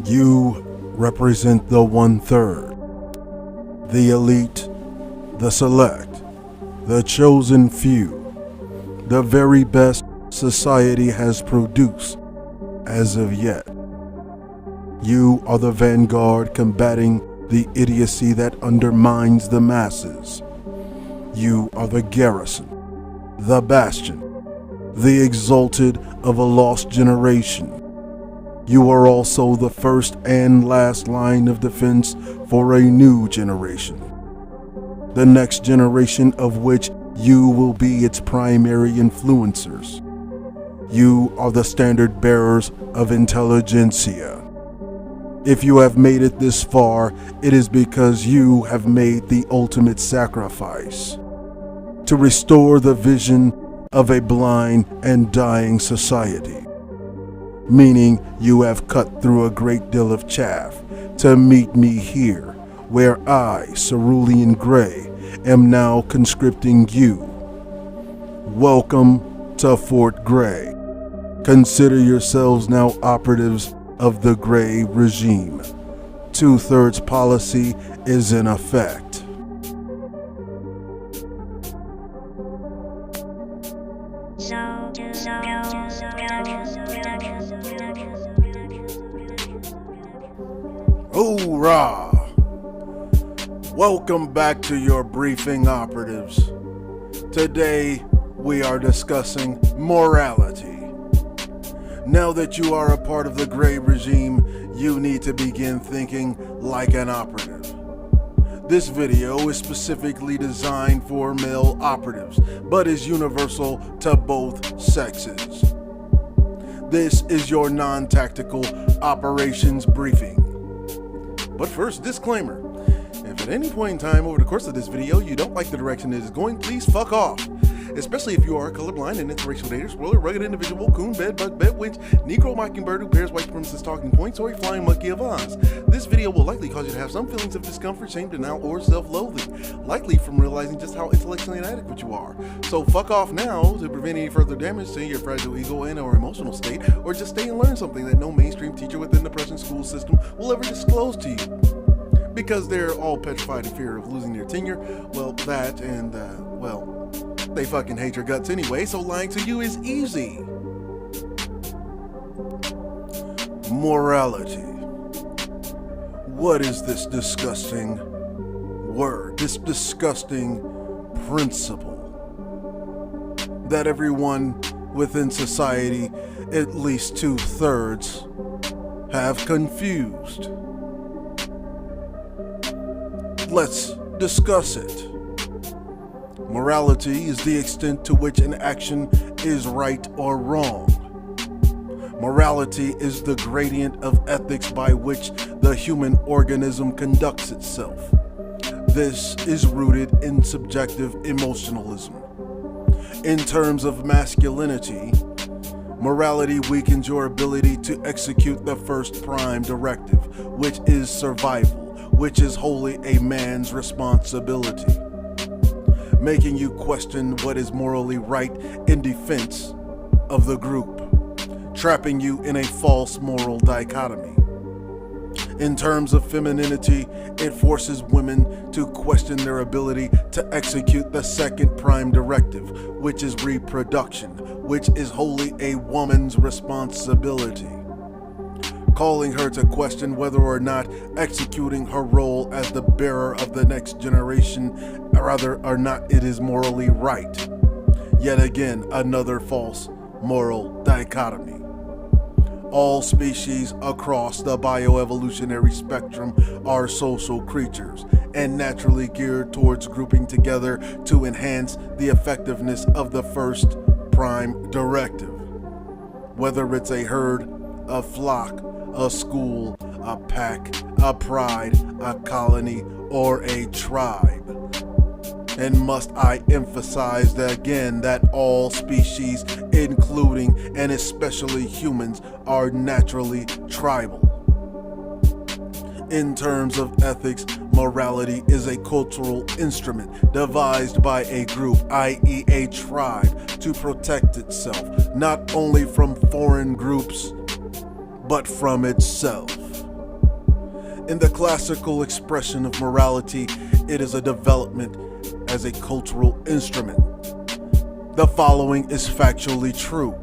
You represent the 1/3, the elite, the select, the chosen few, the very best society has produced as of yet. You are the vanguard combating the idiocy that undermines the masses. You are the garrison, the bastion, the exalted of a lost generation. You are also the first and last line of defense for a new generation. The next generation of which you will be its primary influencers. You are the standard bearers of intelligentsia. If you have made it this far, it is because you have made the ultimate sacrifice to restore the vision of a blind and dying society. Meaning you have cut through a great deal of chaff to meet me here, where I, Cerulean Grey, am now conscripting you. Welcome to Fort Grey. Consider yourselves now operatives of the Grey regime. 2/3 policy is in effect. Hoorah! Welcome back to your briefing, operatives. Today we are discussing morality. Now that you are a part of the Grey regime, you need to begin thinking like an operative. This video is specifically designed for male operatives, but is universal to both sexes. This is your non-tactical operations briefing. But first, disclaimer. If at any point in time over the course of this video you don't like the direction it is going, please fuck off. Especially if you are colorblind and interracial dater, spoiler, rugged individual, coon, bed bug, bed witch, negro mockingbird who bears white supremacist talking points, or a flying monkey of Oz. This video will likely cause you to have some feelings of discomfort, shame, denial, or self-loathing, likely from realizing just how intellectually inadequate you are. So fuck off now to prevent any further damage to your fragile ego and or emotional state, or just stay and learn something that no mainstream teacher within the present school system will ever disclose to you. Because they're all petrified in fear of losing their tenure. Well, that and, they fucking hate your guts anyway, so lying to you is easy. Morality. What is this disgusting word, this disgusting principle that everyone within society, at least 2/3, have confused? Let's discuss it. Morality is the extent to which an action is right or wrong. Morality is the gradient of ethics by which the human organism conducts itself. This is rooted in subjective emotionalism. In terms of masculinity, morality weakens your ability to execute the first prime directive, which is survival, which is wholly a man's responsibility, making you question what is morally right in defense of the group, trapping you in a false moral dichotomy. In terms of femininity, it forces women to question their ability to execute the second prime directive, which is reproduction, which is wholly a woman's responsibility, calling her to question whether or not executing her role as the bearer of the next generation, rather or not it is morally right. Yet again, another false moral dichotomy. All species across the bioevolutionary spectrum are social creatures and naturally geared towards grouping together to enhance the effectiveness of the first prime directive. Whether it's a herd, a flock, a school, a pack, a pride, a colony, or a tribe. And must I emphasize that again that all species, including and especially humans, are naturally tribal. In terms of ethics, morality is a cultural instrument devised by a group, i.e. a tribe, to protect itself, not only from foreign groups, but from itself. In the classical expression of morality, it is a development as a cultural instrument. The following is factually true.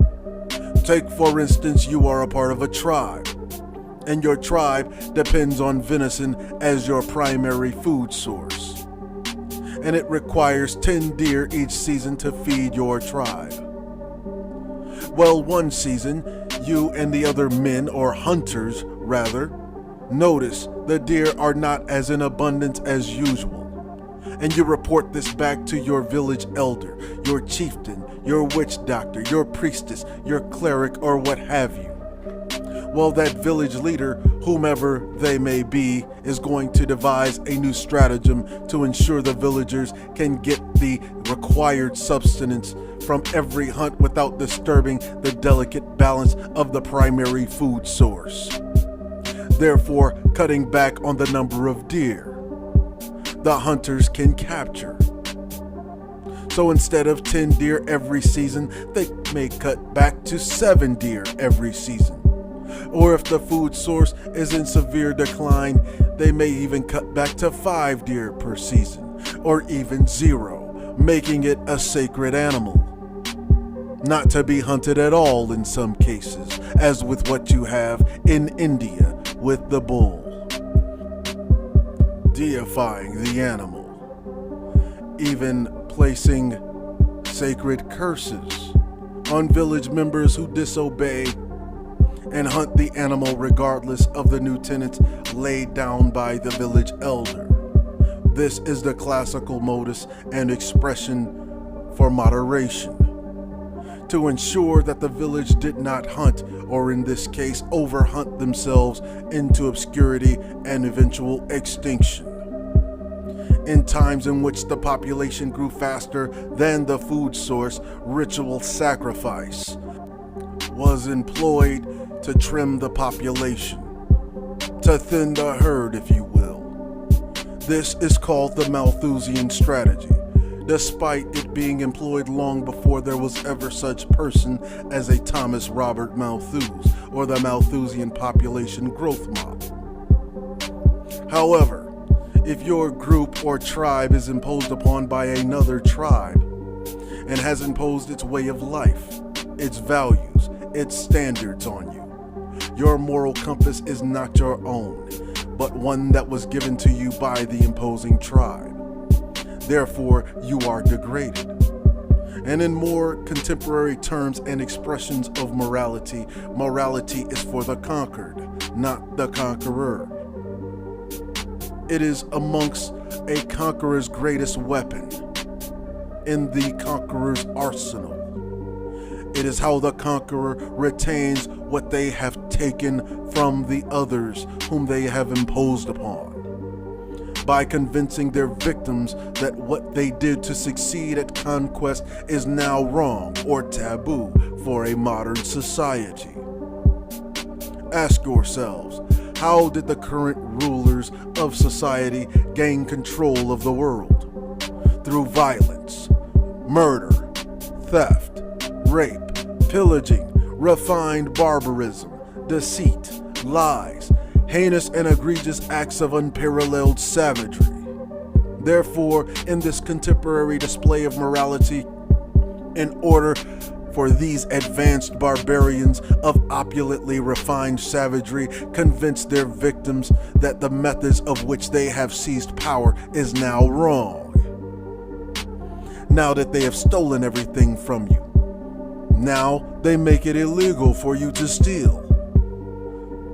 Take, for instance, you are a part of a tribe, and your tribe depends on venison as your primary food source, and it requires 10 deer each season to feed your tribe. Well, one season, you and the other men, or hunters rather, notice the deer are not as in abundance as usual, and you report this back to your village elder, your chieftain, your witch doctor, your priestess, your cleric, or what have you. Well, that village leader, whomever they may be, is going to devise a new stratagem to ensure the villagers can get the required substance from every hunt without disturbing the delicate balance of the primary food source, therefore cutting back on the number of deer the hunters can capture. So instead of 10 deer every season, they may cut back to 7 deer every season. Or if the food source is in severe decline, they may even cut back to 5 deer per season, or even 0, making it a sacred animal, not to be hunted at all in some cases, as with what you have in India with the bull. Deifying the animal, even placing sacred curses on village members who disobey and hunt the animal regardless of the new tenets laid down by the village elder. This is the classical modus and expression for moderation, to ensure that the village did not hunt, or in this case, overhunt themselves into obscurity and eventual extinction. In times in which the population grew faster than the food source, ritual sacrifice was employed to trim the population, to thin the herd, if you will. This is called the Malthusian strategy, despite it being employed long before there was ever such person as a Thomas Robert Malthus or the Malthusian population growth model. However, if your group or tribe is imposed upon by another tribe and has imposed its way of life, its values, its standards on you, your moral compass is not your own, but one that was given to you by the imposing tribe. Therefore, you are degraded. And in more contemporary terms and expressions of morality, morality is for the conquered, not the conqueror. It is amongst a conqueror's greatest weapon in the conqueror's arsenal. It is how the conqueror retains what they have taken from the others whom they have imposed upon, by convincing their victims that what they did to succeed at conquest is now wrong or taboo for a modern society. Ask yourselves, how did the current rulers of society gain control of the world? Through violence, murder, theft, rape, pillaging, refined barbarism, deceit, lies, heinous and egregious acts of unparalleled savagery. Therefore, in this contemporary display of morality, in order for these advanced barbarians of opulently refined savagery convince their victims that the methods of which they have seized power is now wrong. Now that they have stolen everything from you, now they make it illegal for you to steal,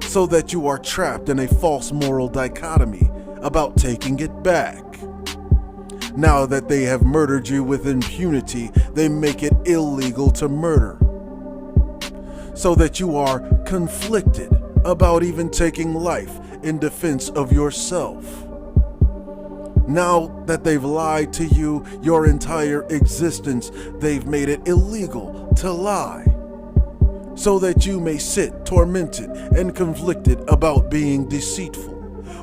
so that you are trapped in a false moral dichotomy about taking it back. Now that they have murdered you with impunity, they make it illegal to murder, so that you are conflicted about even taking life in defense of yourself. Now that they've lied to you your entire existence, they've made it illegal to lie, so that you may sit tormented and conflicted about being deceitful,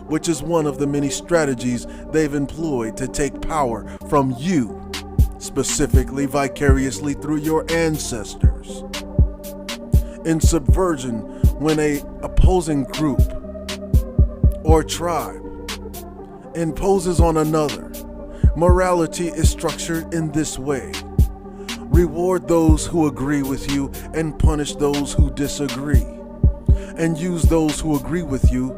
which is one of the many strategies they've employed to take power from you, specifically vicariously through your ancestors. In subversion, when an opposing group or tribe imposes on another. Morality is structured in this way: reward those who agree with you and punish those who disagree, and use those who agree with you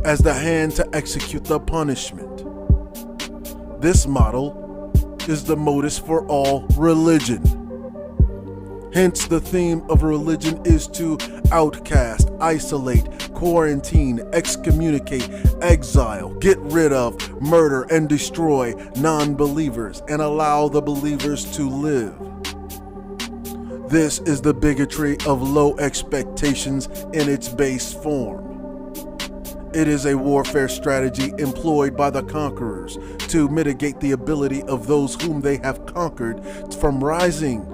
as the hand to execute the punishment. This model is the modus for all religion. Hence, the theme of religion is to outcast, isolate, quarantine, excommunicate, exile, get rid of, murder, and destroy non-believers and allow the believers to live. This is the bigotry of low expectations in its base form. It is a warfare strategy employed by the conquerors to mitigate the ability of those whom they have conquered from rising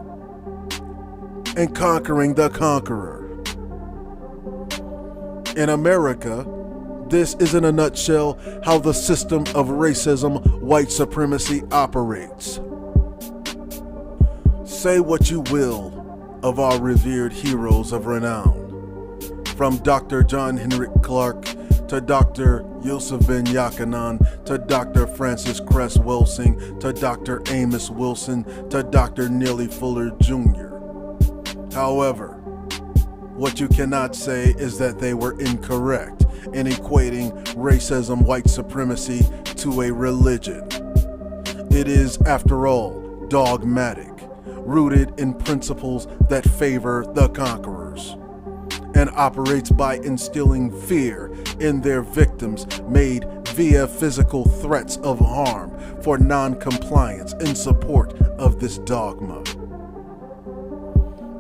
and conquering the conqueror. In America, this is in a nutshell how the system of racism, white supremacy operates. Say what you will of our revered heroes of renown, from Dr. John Henrik Clark to Dr. Yusuf bin Yakanan to Dr. Francis Cress Welsing to Dr. Amos Wilson to Dr. Neely Fuller Jr. However, what you cannot say is that they were incorrect in equating racism, white supremacy to a religion. It is, after all, dogmatic, rooted in principles that favor the conquerors, and operates by instilling fear in their victims made via physical threats of harm for non-compliance in support of this dogma.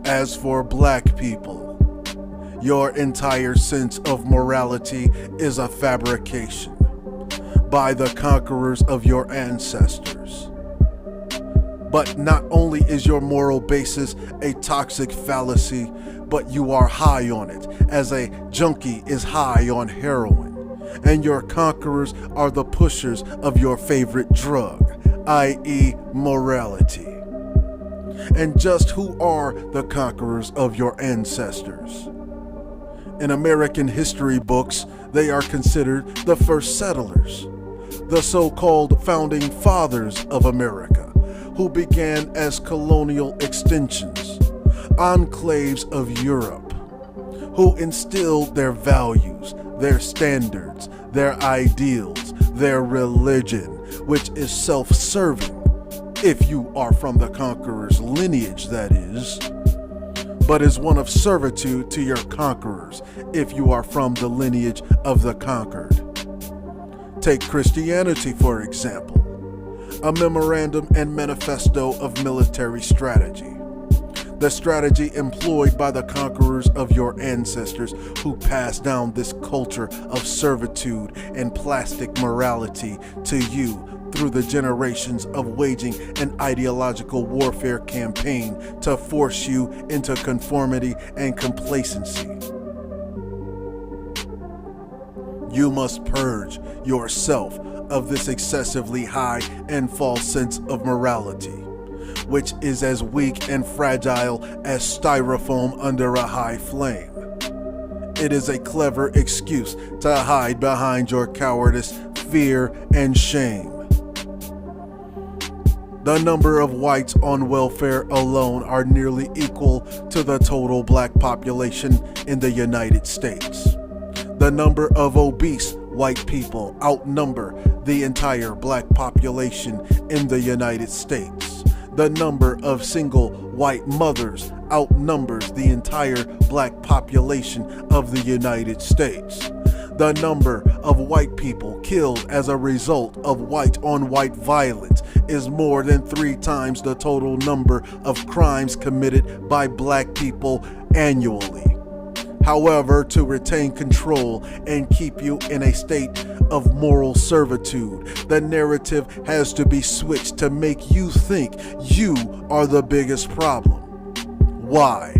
As for black people, your entire sense of morality is a fabrication by the conquerors of your ancestors. But not only is your moral basis a toxic fallacy, but you are high on it, as a junkie is high on heroin. And your conquerors are the pushers of your favorite drug, i.e., morality. And just who are the conquerors of your ancestors? In American history books, they are considered the first settlers, the so-called founding fathers of America, who began as colonial extensions, enclaves of Europe, who instilled their values, their standards, their ideals, their religion, which is self-serving, if you are from the conqueror's lineage, that is, but is one of servitude to your conquerors, if you are from the lineage of the conquered. Take Christianity, for example, a memorandum and manifesto of military strategy. The strategy employed by the conquerors of your ancestors who passed down this culture of servitude and plastic morality to you through the generations of waging an ideological warfare campaign to force you into conformity and complacency. You must purge yourself of this excessively high and false sense of morality, which is as weak and fragile as styrofoam under a high flame. It is a clever excuse to hide behind your cowardice, fear, and shame. The number of whites on welfare alone are nearly equal to the total black population in the United States. The number of obese white people outnumber the entire black population in the United States. The number of single white mothers outnumbers the entire black population of the United States. The number of white people killed as a result of white-on-white violence is more than 3 times the total number of crimes committed by black people annually. However, to retain control and keep you in a state of moral servitude, the narrative has to be switched to make you think you are the biggest problem. Why?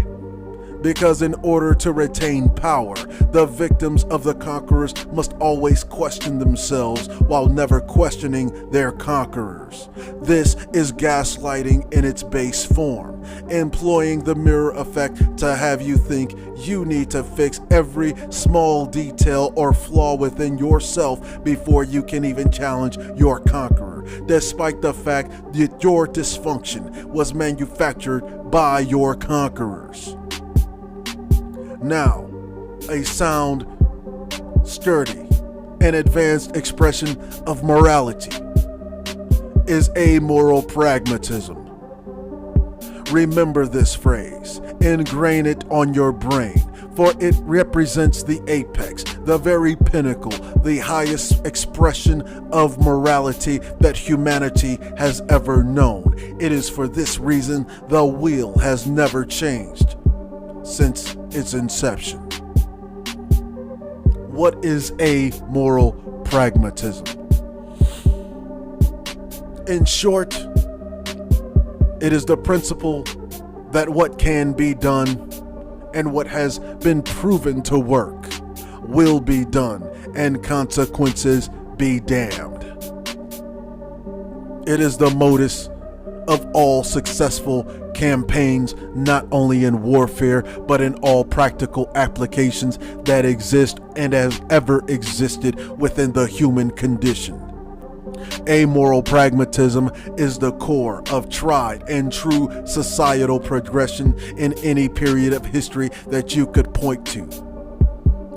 Because in order to retain power, the victims of the conquerors must always question themselves while never questioning their conquerors. This is gaslighting in its base form, employing the mirror effect to have you think you need to fix every small detail or flaw within yourself before you can even challenge your conqueror, despite the fact that your dysfunction was manufactured by your conquerors. Now, a sound, sturdy, and advanced expression of morality is amoral pragmatism. Remember this phrase, ingrain it on your brain, for it represents the apex, the very pinnacle, the highest expression of morality that humanity has ever known. It is for this reason the wheel has never changed since its inception. What is amoral pragmatism? In short, it is the principle that what can be done and what has been proven to work will be done, and consequences be damned. It is the modus of all successful campaigns, not only in warfare, but in all practical applications that exist and have ever existed within the human condition. Amoral pragmatism is the core of tried and true societal progression in any period of history that you could point to.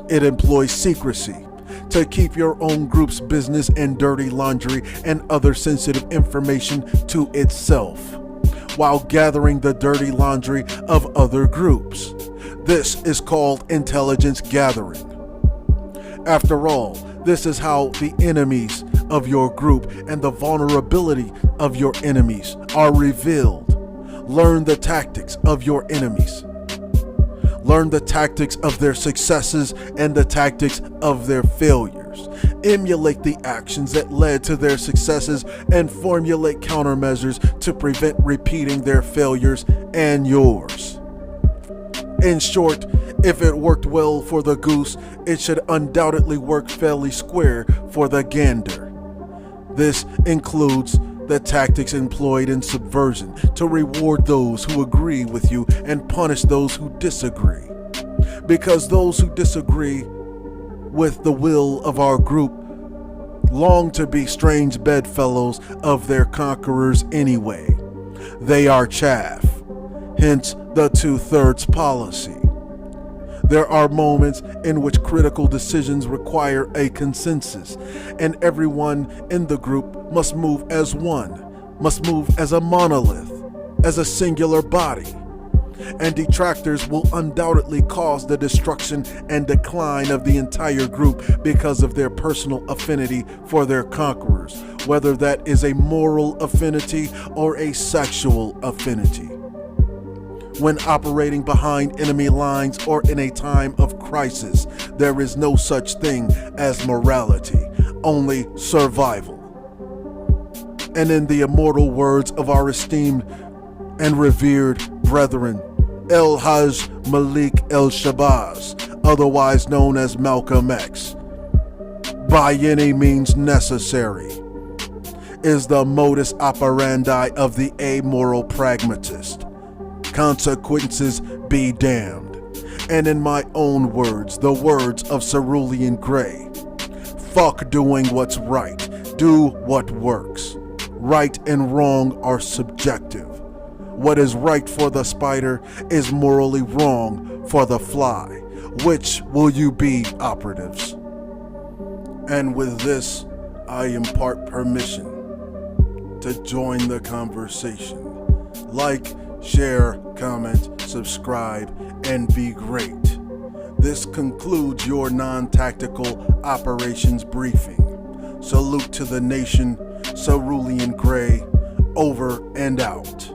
It employs secrecy to keep your own group's business and dirty laundry and other sensitive information to itself, while gathering the dirty laundry of other groups. This is called intelligence gathering. After all, this is how the enemies of your group and the vulnerability of your enemies are revealed. Learn the tactics of your enemies. Learn the tactics of their successes and the tactics of their failures. Emulate the actions that led to their successes and formulate countermeasures to prevent repeating their failures and yours. In short, if it worked well for the goose, it should undoubtedly work fairly square for the gander. This includes the tactics employed in subversion to reward those who agree with you and punish those who disagree. Because those who disagree with the will of our group long to be strange bedfellows of their conquerors anyway. They are chaff, hence the 2/3 policy. There are moments in which critical decisions require a consensus, and everyone in the group must move as one, must move as a monolith, as a singular body. And detractors will undoubtedly cause the destruction and decline of the entire group because of their personal affinity for their conquerors, whether that is a moral affinity or a sexual affinity. When operating behind enemy lines or in a time of crisis, there is no such thing as morality, only survival. And in the immortal words of our esteemed and revered brethren, El Hajj Malik El Shabazz, otherwise known as Malcolm X, by any means necessary, is the modus operandi of the amoral pragmatist. Consequences be damned. And in my own words, the words of Cerulean Grey, fuck doing what's right, do what works. Right and wrong are subjective. What is right for the spider is morally wrong for the fly. Which will you be, operatives? And with this, I impart permission to join the conversation. Like, share, comment, subscribe, and be great. This concludes your non-tactical operations briefing. Salute to the nation. Cerulean Grey, over and out.